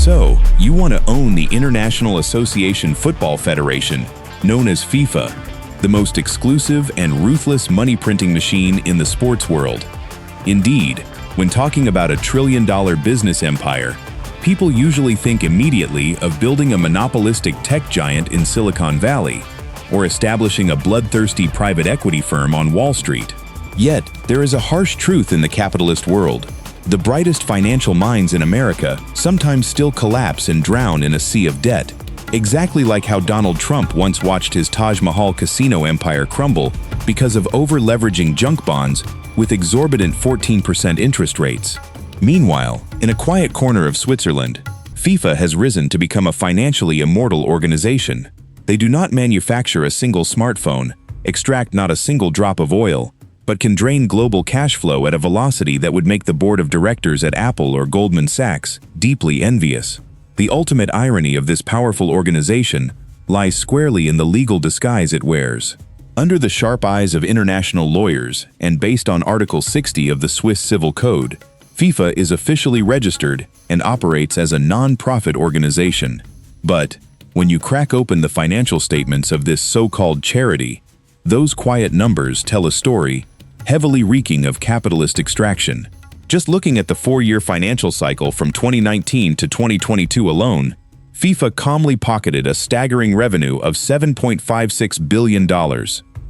So, you want to own the International Association Football Federation, known as FIFA, the most exclusive and ruthless money printing machine in the sports world. Indeed, when talking about a trillion-dollar business empire, people usually think immediately of building a monopolistic tech giant in Silicon Valley, or establishing a bloodthirsty private equity firm on Wall Street. Yet, there is a harsh truth in the capitalist world. The brightest financial minds in America sometimes still collapse and drown in a sea of debt, exactly like how Donald Trump once watched his Taj Mahal casino empire crumble because of over-leveraging junk bonds with exorbitant 14% interest rates. Meanwhile, in a quiet corner of Switzerland, FIFA has risen to become a financially immortal organization. They do not manufacture a single smartphone, extract not a single drop of oil, but can drain global cash flow at a velocity that would make the board of directors at Apple or Goldman Sachs deeply envious. The ultimate irony of this powerful organization lies squarely in the legal disguise it wears. Under the sharp eyes of international lawyers and based on Article 60 of the Swiss Civil Code, FIFA is officially registered and operates as a non-profit organization. But when you crack open the financial statements of this so-called charity, those quiet numbers tell a story heavily reeking of capitalist extraction. Just looking at the 4-year financial cycle from 2019 to 2022 alone, FIFA calmly pocketed a staggering revenue of $7.56 billion.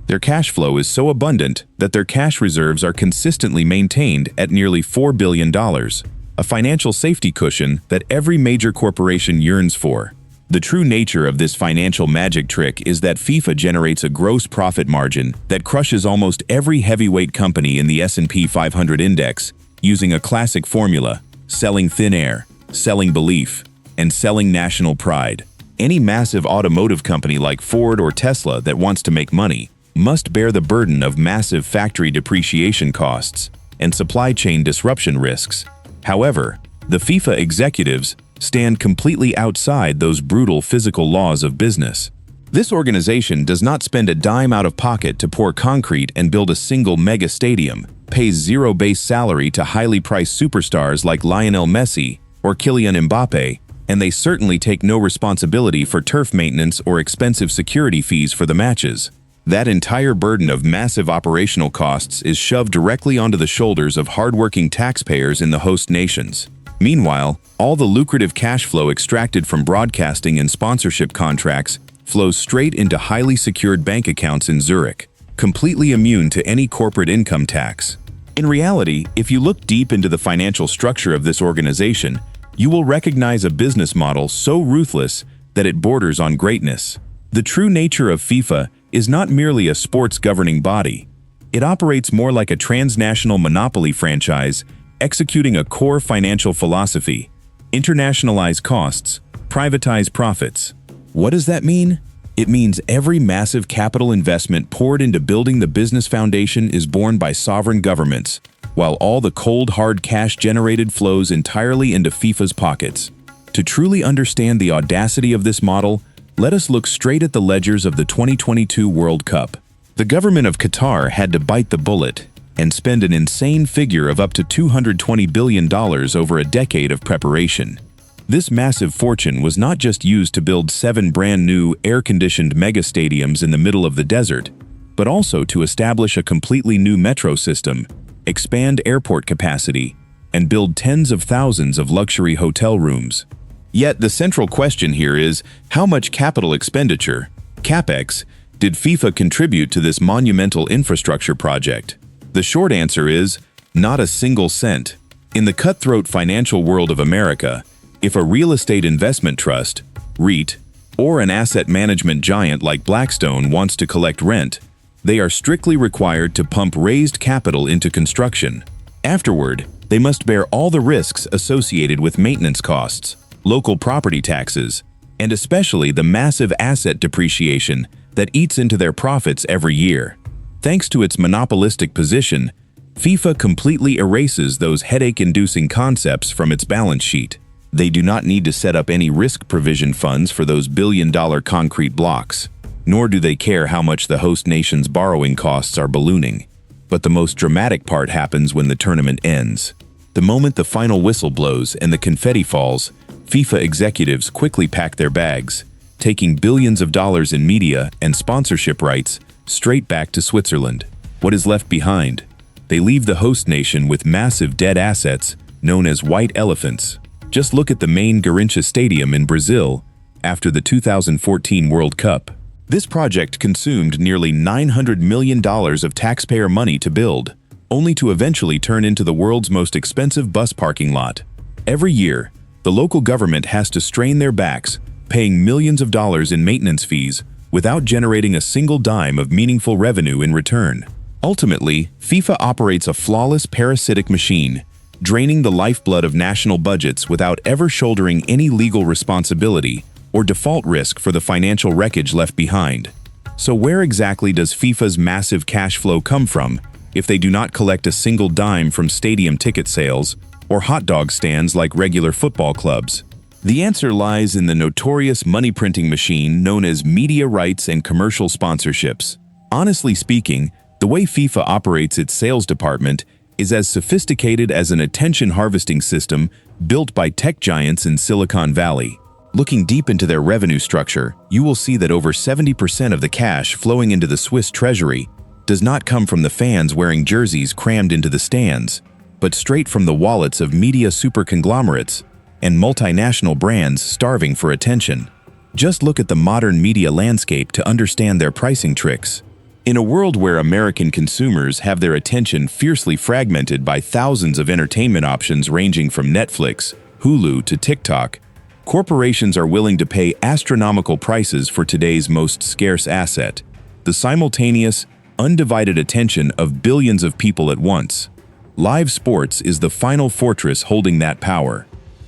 Their cash flow is so abundant that their cash reserves are consistently maintained at nearly $4 billion, a financial safety cushion that every major corporation yearns for. The true nature of this financial magic trick is that FIFA generates a gross profit margin that crushes almost every heavyweight company in the S&P 500 index using a classic formula: selling thin air, selling belief, and selling national pride. Any massive automotive company like Ford or Tesla that wants to make money must bear the burden of massive factory depreciation costs and supply chain disruption risks. However, the FIFA executives stand completely outside those brutal physical laws of business. This organization does not spend a dime out of pocket to pour concrete and build a single mega stadium, pays zero base salary to highly priced superstars like Lionel Messi or Kylian Mbappe, and they certainly take no responsibility for turf maintenance or expensive security fees for the matches. That entire burden of massive operational costs is shoved directly onto the shoulders of hardworking taxpayers in the host nations. Meanwhile, all the lucrative cash flow extracted from broadcasting and sponsorship contracts flows straight into highly secured bank accounts in Zurich, completely immune to any corporate income tax. In reality, if you look deep into the financial structure of this organization, you will recognize a business model so ruthless that it borders on greatness. The true nature of FIFA is not merely a sports governing body. It operates more like a transnational monopoly franchise, executing a core financial philosophy: internationalize costs, privatize profits. What does that mean? It means every massive capital investment poured into building the business foundation is borne by sovereign governments, while all the cold, hard cash generated flows entirely into FIFA's pockets. To truly understand the audacity of this model, let us look straight at the ledgers of the 2022 World Cup. The government of Qatar had to bite the bullet and spend an insane figure of up to $220 billion over a decade of preparation. This massive fortune was not just used to build 7 brand-new, air-conditioned mega-stadiums in the middle of the desert, but also to establish a completely new metro system, expand airport capacity, and build tens of thousands of luxury hotel rooms. Yet the central question here is, how much capital expenditure, CapEx, did FIFA contribute to this monumental infrastructure project? The short answer is, not a single cent. In the cutthroat financial world of America, if a real estate investment trust, REIT, or an asset management giant like Blackstone wants to collect rent, they are strictly required to pump raised capital into construction. Afterward, they must bear all the risks associated with maintenance costs, local property taxes, and especially the massive asset depreciation that eats into their profits every year. Thanks to its monopolistic position, FIFA completely erases those headache-inducing concepts from its balance sheet. They do not need to set up any risk provision funds for those billion-dollar concrete blocks, nor do they care how much the host nation's borrowing costs are ballooning. But the most dramatic part happens when the tournament ends. The moment the final whistle blows and the confetti falls, FIFA executives quickly pack their bags, taking billions of dollars in media and sponsorship rights straight back to Switzerland. What is left behind? They leave the host nation with massive dead assets known as white elephants. Just look at the main Garrincha Stadium in Brazil after the 2014 World Cup. This project consumed nearly $900 million of taxpayer money to build, only to eventually turn into the world's most expensive bus parking lot. Every year, the local government has to strain their backs, paying millions of dollars in maintenance fees without generating a single dime of meaningful revenue in return. Ultimately, FIFA operates a flawless parasitic machine, draining the lifeblood of national budgets without ever shouldering any legal responsibility or default risk for the financial wreckage left behind. So where exactly does FIFA's massive cash flow come from if they do not collect a single dime from stadium ticket sales or hot dog stands like regular football clubs? The answer lies in the notorious money-printing machine known as media rights and commercial sponsorships. Honestly speaking, the way FIFA operates its sales department is as sophisticated as an attention harvesting system built by tech giants in Silicon Valley. Looking deep into their revenue structure, you will see that over 70% of the cash flowing into the Swiss treasury does not come from the fans wearing jerseys crammed into the stands, but straight from the wallets of media super conglomerates and multinational brands starving for attention. Just look at the modern media landscape to understand their pricing tricks. In a world where American consumers have their attention fiercely fragmented by thousands of entertainment options ranging from Netflix, Hulu to TikTok, corporations are willing to pay astronomical prices for today's most scarce asset, the simultaneous, undivided attention of billions of people at once. Live sports is the final fortress holding that power.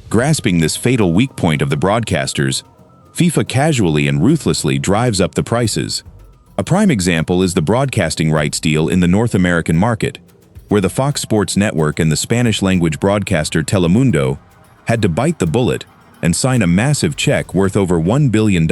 Grasping this fatal weak point of the broadcasters, FIFA casually and ruthlessly drives up the prices. A prime example is the broadcasting rights deal in the North American market, where the Fox Sports Network and the Spanish-language broadcaster Telemundo had to bite the bullet and sign a massive check worth over $1 billion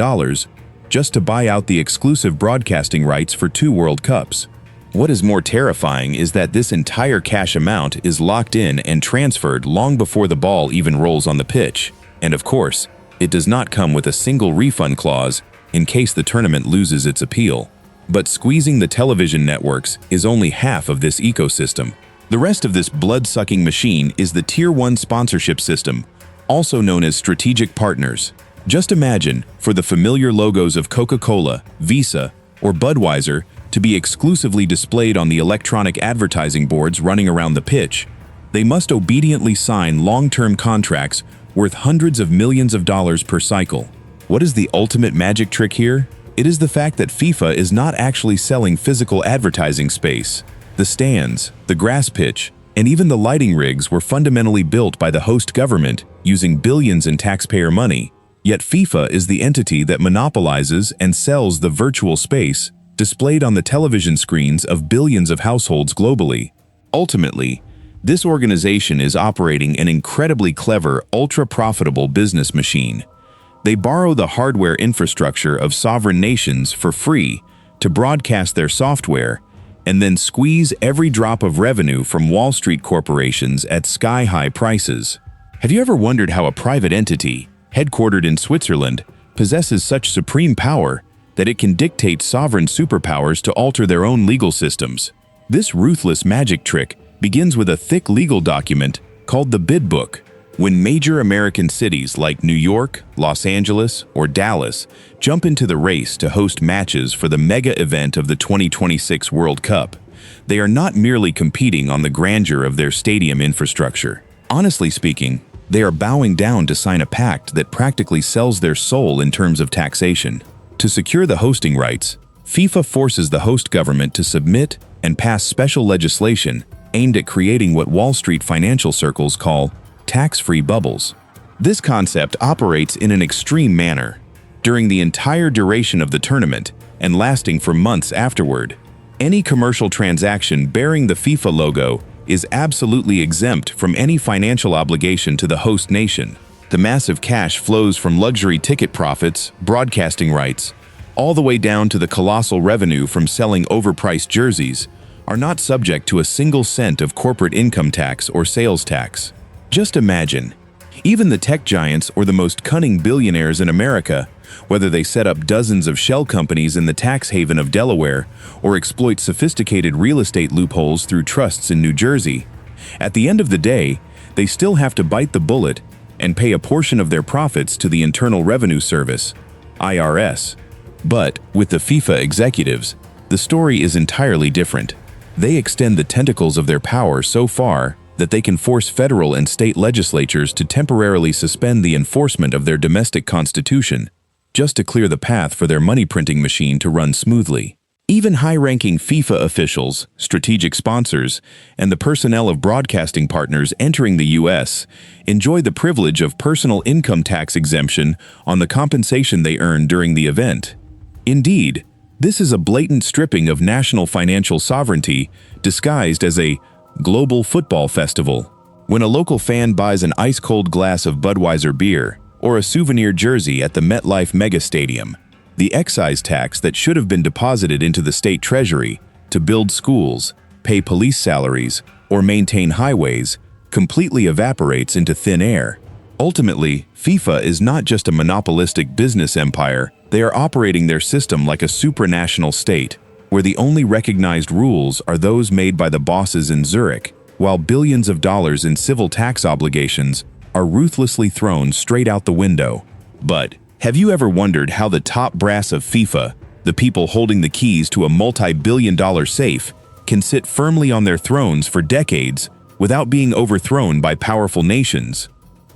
just to buy out the exclusive broadcasting rights for 2 World Cups. What is more terrifying is that this entire cash amount is locked in and transferred long before the ball even rolls on the pitch. And of course, it does not come with a single refund clause in case the tournament loses its appeal. But squeezing the television networks is only half of this ecosystem. The rest of this blood-sucking machine is the Tier 1 sponsorship system, also known as strategic partners. Just imagine, for the familiar logos of Coca-Cola, Visa, or Budweiser to be exclusively displayed on the electronic advertising boards running around the pitch, they must obediently sign long-term contracts worth hundreds of millions of dollars per cycle. What is the ultimate magic trick here? It is the fact that FIFA is not actually selling physical advertising space. The stands, the grass pitch, and even the lighting rigs were fundamentally built by the host government using billions in taxpayer money. Yet FIFA is the entity that monopolizes and sells the virtual space displayed on the television screens of billions of households globally. Ultimately, this organization is operating an incredibly clever, ultra-profitable business machine. They borrow the hardware infrastructure of sovereign nations for free to broadcast their software and then squeeze every drop of revenue from Wall Street corporations at sky-high prices. Have you ever wondered how a private entity, headquartered in Switzerland, possesses such supreme power that it can dictate sovereign superpowers to alter their own legal systems? This ruthless magic trick begins with a thick legal document called the bid book. When major American cities like New York, Los Angeles, or Dallas jump into the race to host matches for the mega event of the 2026 World Cup, they are not merely competing on the grandeur of their stadium infrastructure. Honestly speaking, they are bowing down to sign a pact that practically sells their soul in terms of taxation. To secure the hosting rights, FIFA forces the host government to submit and pass special legislation aimed at creating what Wall Street financial circles call tax-free bubbles. This concept operates in an extreme manner. During the entire duration of the tournament and lasting for months afterward, any commercial transaction bearing the FIFA logo is absolutely exempt from any financial obligation to the host nation. The massive cash flows from luxury ticket profits, broadcasting rights, all the way down to the colossal revenue from selling overpriced jerseys, are not subject to a single cent of corporate income tax or sales tax. Just imagine, Even the tech giants or the most cunning billionaires in America, whether they set up dozens of shell companies in the tax haven of Delaware or exploit sophisticated real estate loopholes through trusts in New Jersey, at the end of the day, they still have to bite the bullet and pay a portion of their profits to the Internal Revenue Service, IRS. But with the FIFA executives, the story is entirely different. They extend the tentacles of their power so far that they can force federal and state legislatures to temporarily suspend the enforcement of their domestic constitution, just to clear the path for their money-printing machine to run smoothly. Even high-ranking FIFA officials, strategic sponsors, and the personnel of broadcasting partners entering the U.S. enjoy the privilege of personal income tax exemption on the compensation they earn during the event. Indeed, this is a blatant stripping of national financial sovereignty disguised as a global football festival. When a local fan buys an ice-cold glass of Budweiser beer or a souvenir jersey at the MetLife Mega Stadium, the excise tax that should have been deposited into the state treasury to build schools, pay police salaries, or maintain highways completely evaporates into thin air. Ultimately, FIFA is not just a monopolistic business empire. They are operating their system like a supranational state, where the only recognized rules are those made by the bosses in Zurich, while billions of dollars in civil tax obligations are ruthlessly thrown straight out the window. But have you ever wondered how the top brass of FIFA, the people holding the keys to a multi-billion-dollar safe, can sit firmly on their thrones for decades without being overthrown by powerful nations?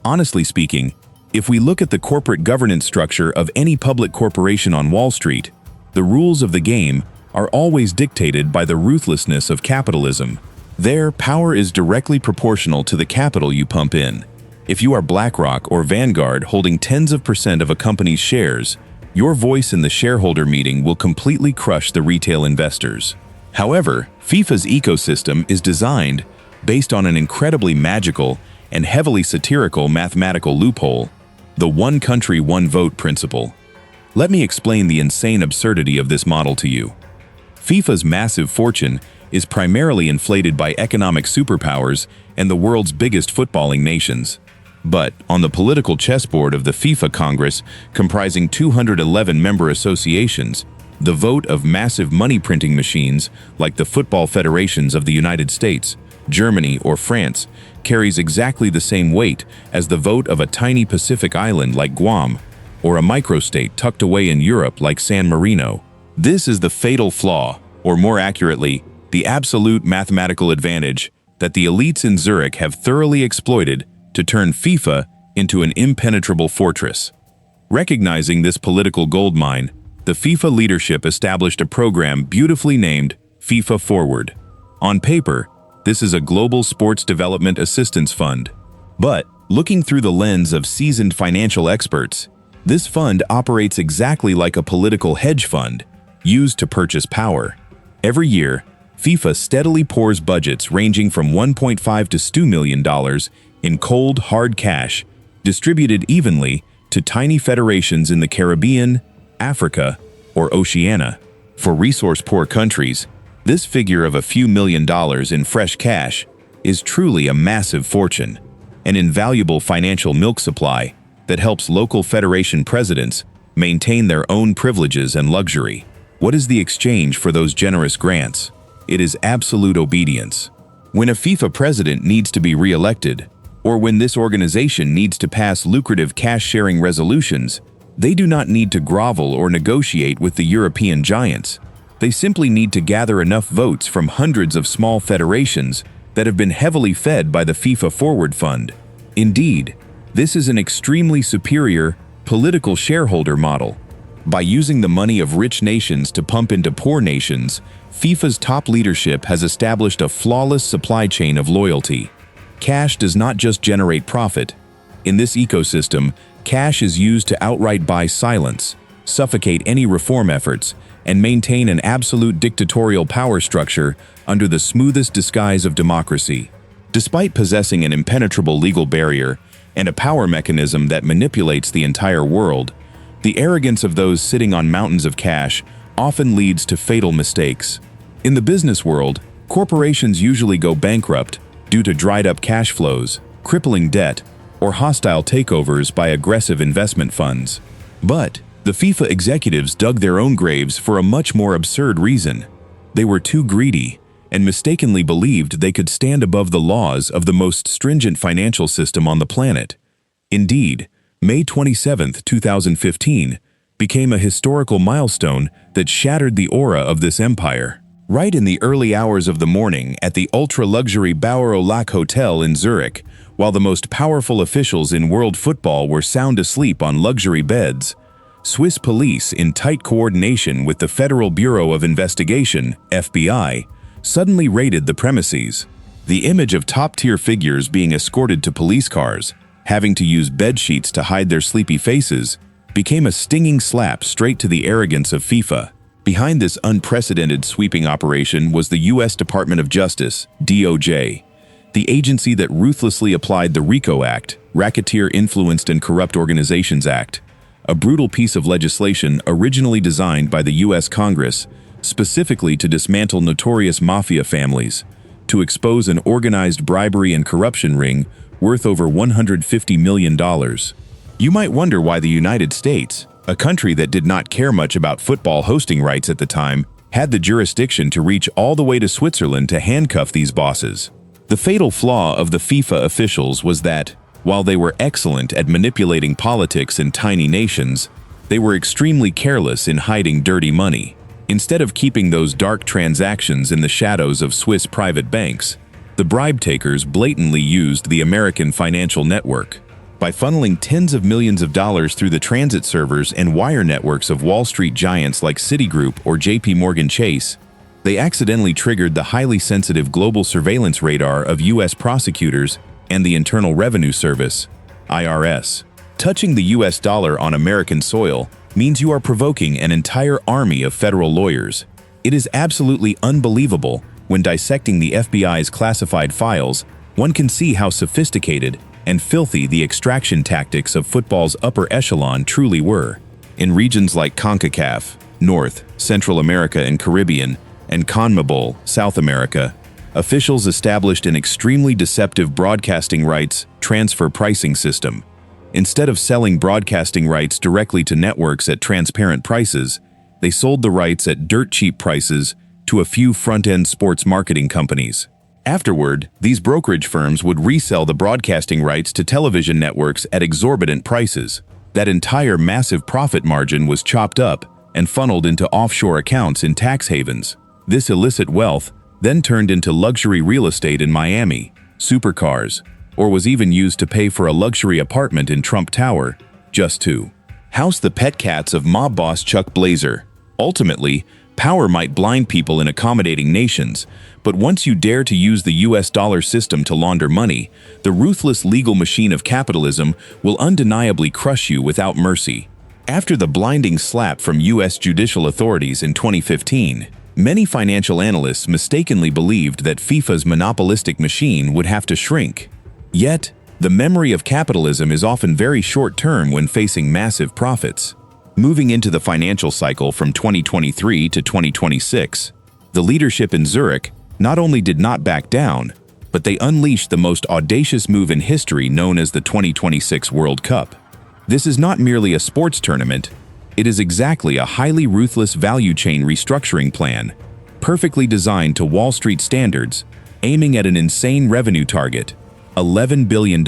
Honestly speaking, if we look at the corporate governance structure of any public corporation on Wall Street, the rules of the game are always dictated by the ruthlessness of capitalism. There, power is directly proportional to the capital you pump in. If you are BlackRock or Vanguard holding tens of % of a company's shares, your voice in the shareholder meeting will completely crush the retail investors. However, FIFA's ecosystem is designed based on an incredibly magical and heavily satirical mathematical loophole, the one country, one vote principle. Let me explain the insane absurdity of this model to you. FIFA's massive fortune is primarily inflated by economic superpowers and the world's biggest footballing nations. But on the political chessboard of the FIFA Congress, comprising 211 member associations, the vote of massive money-printing machines like the football federations of the United States, Germany, or France carries exactly the same weight as the vote of a tiny Pacific island like Guam, or a microstate tucked away in Europe like San Marino. This is the fatal flaw, or more accurately, the absolute mathematical advantage that the elites in Zurich have thoroughly exploited to turn FIFA into an impenetrable fortress. Recognizing this political goldmine, the FIFA leadership established a program beautifully named FIFA Forward. On paper, this is a global sports development assistance fund. But, looking through the lens of seasoned financial experts, this fund operates exactly like a political hedge fund, used to purchase power. Every year, FIFA steadily pours budgets ranging from $1.5 to $2 million in cold, hard cash, distributed evenly to tiny federations in the Caribbean, Africa, or Oceania. For resource-poor countries, this figure of a few $1,000,000 in fresh cash is truly a massive fortune, an invaluable financial milk supply that helps local federation presidents maintain their own privileges and luxury. What is the exchange for those generous grants? It is absolute obedience. When a FIFA president needs to be re-elected, or when this organization needs to pass lucrative cash-sharing resolutions, they do not need to grovel or negotiate with the European giants. They simply need to gather enough votes from hundreds of small federations that have been heavily fed by the FIFA Forward Fund. Indeed, this is an extremely superior political shareholder model. By using the money of rich nations to pump into poor nations, FIFA's top leadership has established a flawless supply chain of loyalty. Cash does not just generate profit. In this ecosystem, cash is used to outright buy silence, suffocate any reform efforts, and maintain an absolute dictatorial power structure under the smoothest disguise of democracy. Despite possessing an impenetrable legal barrier and a power mechanism that manipulates the entire world, the arrogance of those sitting on mountains of cash often leads to fatal mistakes. In the business world, corporations usually go bankrupt due to dried-up cash flows, crippling debt, or hostile takeovers by aggressive investment funds. But the FIFA executives dug their own graves for a much more absurd reason. They were too greedy and mistakenly believed they could stand above the laws of the most stringent financial system on the planet. Indeed, May 27, 2015, became a historical milestone that shattered the aura of this empire. Right in the early hours of the morning at the ultra-luxury Bauer Lac Hotel in Zurich, while the most powerful officials in world football were sound asleep on luxury beds, Swiss police, in tight coordination with the Federal Bureau of Investigation, FBI, suddenly raided the premises. The image of top-tier figures being escorted to police cars, having to use bed sheets to hide their sleepy faces, became a stinging slap straight to the arrogance of FIFA. Behind this unprecedented sweeping operation was the U.S. Department of Justice, DOJ, the agency that ruthlessly applied the RICO Act, Racketeer Influenced and Corrupt Organizations Act, a brutal piece of legislation originally designed by the U.S. Congress specifically to dismantle notorious mafia families, to expose an organized bribery and corruption ring worth over $150 million. You might wonder why the United States, a country that did not care much about football hosting rights at the time, had the jurisdiction to reach all the way to Switzerland to handcuff these bosses. The fatal flaw of the FIFA officials was that, while they were excellent at manipulating politics in tiny nations, they were extremely careless in hiding dirty money. Instead of keeping those dark transactions in the shadows of Swiss private banks, the bribe takers blatantly used the American financial network. By funneling tens of millions of dollars through the transit servers and wire networks of Wall Street giants like Citigroup or JP Morgan Chase, they accidentally triggered the highly sensitive global surveillance radar of U.S. prosecutors and the Internal Revenue Service, IRS. Touching the U.S. dollar on American soil means you are provoking an entire army of federal lawyers. It is absolutely unbelievable when dissecting the FBI's classified files, one can see how sophisticated and filthy the extraction tactics of football's upper echelon truly were. In regions like CONCACAF, North, Central America and Caribbean, and CONMEBOL, South America, officials established an extremely deceptive broadcasting rights transfer pricing system. Instead of selling broadcasting rights directly to networks at transparent prices, they sold the rights at dirt-cheap prices to a few front-end sports marketing companies. Afterward, these brokerage firms would resell the broadcasting rights to television networks at exorbitant prices. That entire massive profit margin was chopped up and funneled into offshore accounts in tax havens. This illicit wealth then turned into luxury real estate in Miami, supercars, or was even used to pay for a luxury apartment in Trump Tower, just to house the pet cats of mob boss Chuck Blazer. Ultimately, power might blind people in accommodating nations, but once you dare to use the US dollar system to launder money, the ruthless legal machine of capitalism will undeniably crush you without mercy. After the blinding slap from US judicial authorities in 2015, many financial analysts mistakenly believed that FIFA's monopolistic machine would have to shrink. Yet, the memory of capitalism is often very short-term when facing massive profits. Moving into the financial cycle from 2023 to 2026, the leadership in Zurich not only did not back down, but they unleashed the most audacious move in history known as the 2026 World Cup. This is not merely a sports tournament, it is exactly a highly ruthless value chain restructuring plan, perfectly designed to Wall Street standards, aiming at an insane revenue target, $11 billion.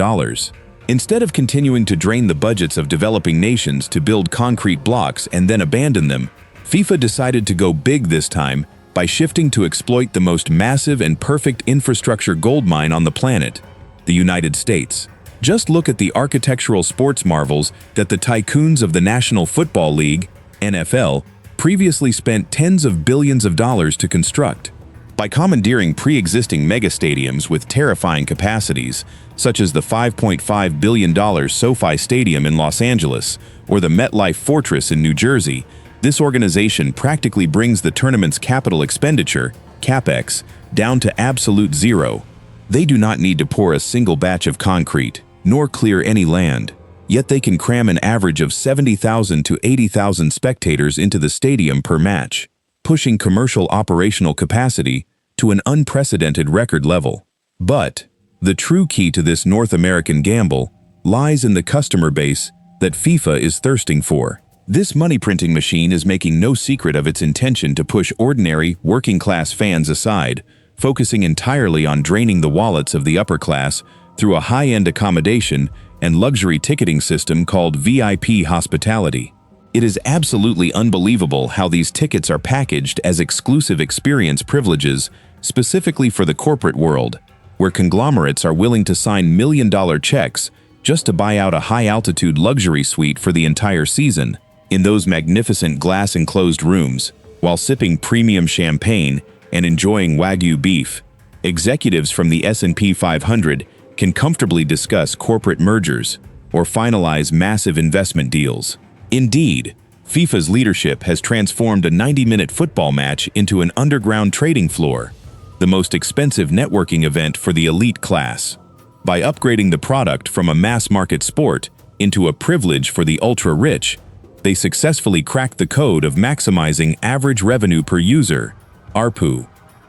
Instead of continuing to drain the budgets of developing nations to build concrete blocks and then abandon them, FIFA decided to go big this time by shifting to exploit the most massive and perfect infrastructure goldmine on the planet, the United States. Just look at the architectural sports marvels that the tycoons of the National Football League, NFL, previously spent tens of billions of dollars to construct. By commandeering pre-existing megastadiums with terrifying capacities, such as the $5.5 billion SoFi Stadium in Los Angeles or the MetLife Fortress in New Jersey, this organization practically brings the tournament's capital expenditure, CapEx, down to absolute zero. They do not need to pour a single batch of concrete, nor clear any land, yet they can cram an average of 70,000 to 80,000 spectators into the stadium per match, pushing commercial operational capacity to an unprecedented record level. But the true key to this North American gamble lies in the customer base that FIFA is thirsting for. This money printing machine is making no secret of its intention to push ordinary, working-class fans aside, focusing entirely on draining the wallets of the upper class through a high-end accommodation and luxury ticketing system called VIP hospitality. It is absolutely unbelievable how these tickets are packaged as exclusive experience privileges specifically for the corporate world, where conglomerates are willing to sign million-dollar checks just to buy out a high-altitude luxury suite for the entire season, in those magnificent glass-enclosed rooms, while sipping premium champagne and enjoying Wagyu beef. Executives from the S&P 500 can comfortably discuss corporate mergers or finalize massive investment deals. Indeed, FIFA's leadership has transformed a 90-minute football match into an underground trading floor, the most expensive networking event for the elite class. By upgrading the product from a mass-market sport into a privilege for the ultra-rich, they successfully cracked the code of maximizing average revenue per user, ARPU.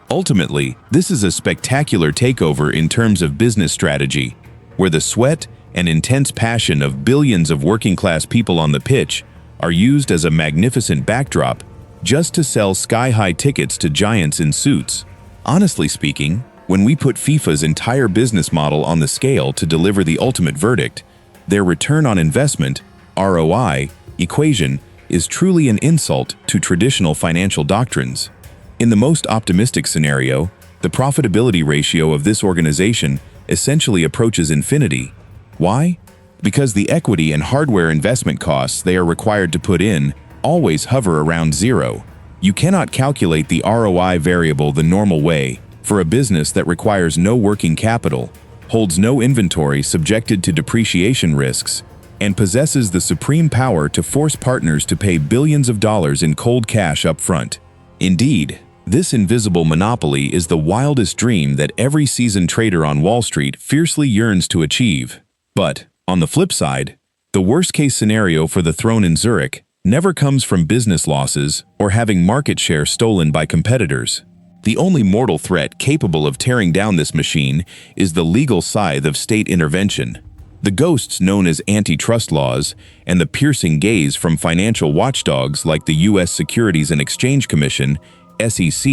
Ultimately, this is a spectacular takeover in terms of business strategy, where the sweat and intense passion of billions of working-class people on the pitch are used as a magnificent backdrop just to sell sky-high tickets to giants in suits. Honestly speaking, when we put FIFA's entire business model on the scale to deliver the ultimate verdict, their return on investment, ROI, equation is truly an insult to traditional financial doctrines. In the most optimistic scenario, the profitability ratio of this organization essentially approaches infinity. Why? Because the equity and hardware investment costs they are required to put in always hover around zero. You cannot calculate the ROI variable the normal way for a business that requires no working capital, holds no inventory subjected to depreciation risks, and possesses the supreme power to force partners to pay billions of dollars in cold cash up front. Indeed, this invisible monopoly is the wildest dream that every seasoned trader on Wall Street fiercely yearns to achieve. But, on the flip side, the worst-case scenario for the throne in Zurich never comes from business losses or having market share stolen by competitors. The only mortal threat capable of tearing down this machine is the legal scythe of state intervention. The ghosts known as antitrust laws and the piercing gaze from financial watchdogs like the U.S. Securities and Exchange Commission, SEC,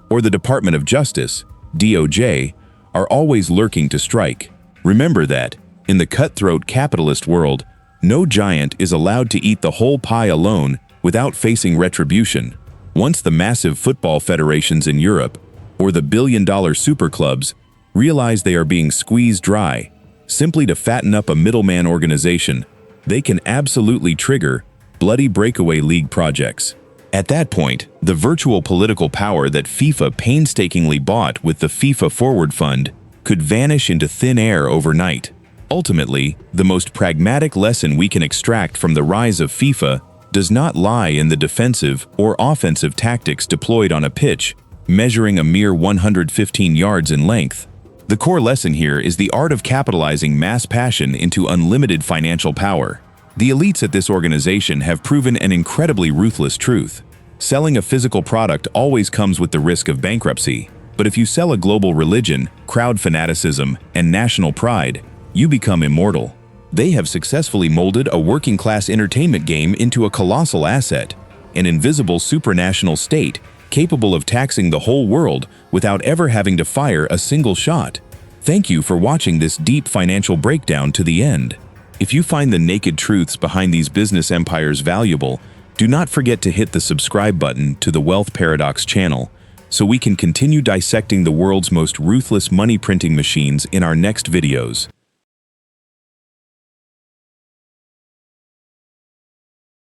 or the Department of Justice, DOJ, are always lurking to strike. Remember that, in the cutthroat capitalist world, no giant is allowed to eat the whole pie alone without facing retribution. Once the massive football federations in Europe, or the billion-dollar superclubs, realize they are being squeezed dry, simply to fatten up a middleman organization, they can absolutely trigger bloody breakaway league projects. At that point, the virtual political power that FIFA painstakingly bought with the FIFA Forward Fund could vanish into thin air overnight. Ultimately, the most pragmatic lesson we can extract from the rise of FIFA does not lie in the defensive or offensive tactics deployed on a pitch, measuring a mere 115 yards in length. The core lesson here is the art of capitalizing mass passion into unlimited financial power. The elites at this organization have proven an incredibly ruthless truth. Selling a physical product always comes with the risk of bankruptcy, but if you sell a global religion, crowd fanaticism, and national pride, you become immortal. They have successfully molded a working-class entertainment game into a colossal asset, an invisible supranational state capable of taxing the whole world without ever having to fire a single shot. Thank you for watching this deep financial breakdown to the end. If you find the naked truths behind these business empires valuable, do not forget to hit the subscribe button to the Wealth Paradox channel so we can continue dissecting the world's most ruthless money printing machines in our next videos.